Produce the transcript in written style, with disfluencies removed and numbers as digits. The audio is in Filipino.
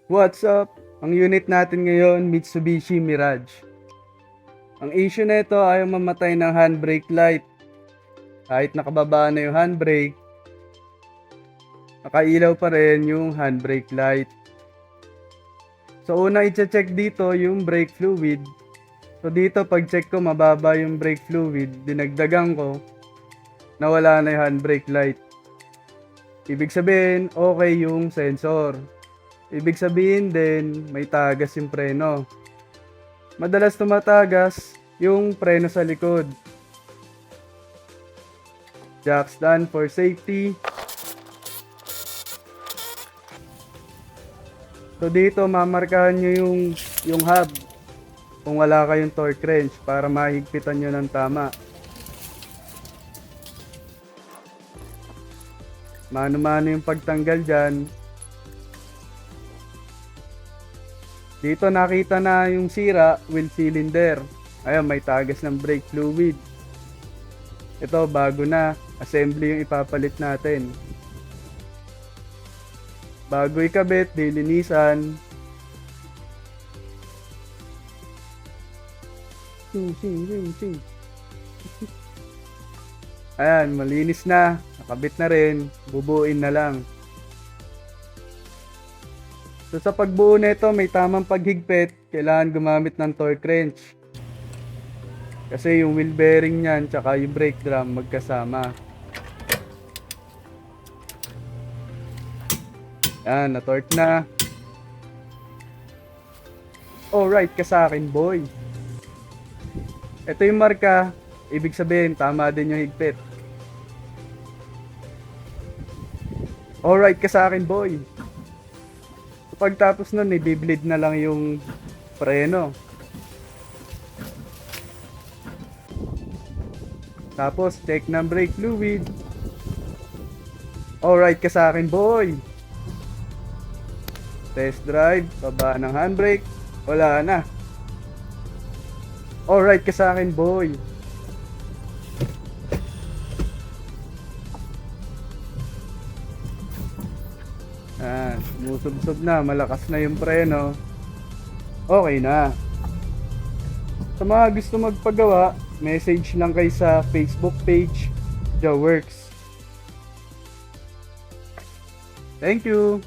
What's up? Ang unit natin ngayon, Mitsubishi Mirage. Ang issue nito ayaw mamatay ng handbrake light. Kahit nakababa na yung handbrake, nakailaw pa rin yung handbrake light. So una i-check dito yung brake fluid. So dito pag check ko mababa yung brake fluid, dinagdagan ko, nawala na yung handbrake light. Ibig sabihin, okay yung sensor. Ibig sabihin din, may tagas yung preno. Madalas tumatagas yung preno sa likod. Jack stand for safety. So dito mamarkahan nyo yung hub kung wala kayong torque wrench para mahigpitan nyo ng tama. Mano-mano yung pagtanggal dyan. Dito nakita na yung sira, wheel cylinder. Ayun, may tagas ng brake fluid. Ito, bago na. Assembly yung ipapalit natin. Bago ikabit, dilinisan. Ayan, malinis na. Nakabit na rin. Bubuin na lang. So sa pagbuo nito, may tamang paghigpit, kailangan gumamit ng torque wrench. Kasi yung wheel bearing niyan, tsaka yung brake drum magkasama. Yan, na-torque na. Alright ka sa akin, boy. Ito yung marka, ibig sabihin, tama din yung higpit. Alright ka sa akin, boy. Pagtapos nun, i-bleed na lang yung preno. Tapos, check ng brake fluid. Alright ka sa akin, boy. Test drive, baba ng handbrake. Wala na. Alright ka sa akin, boy. Sumusubsob na, malakas na yung preno. Okay na. Sa mga gusto magpagawa, message lang kayo sa Facebook page, The Works. Thank you!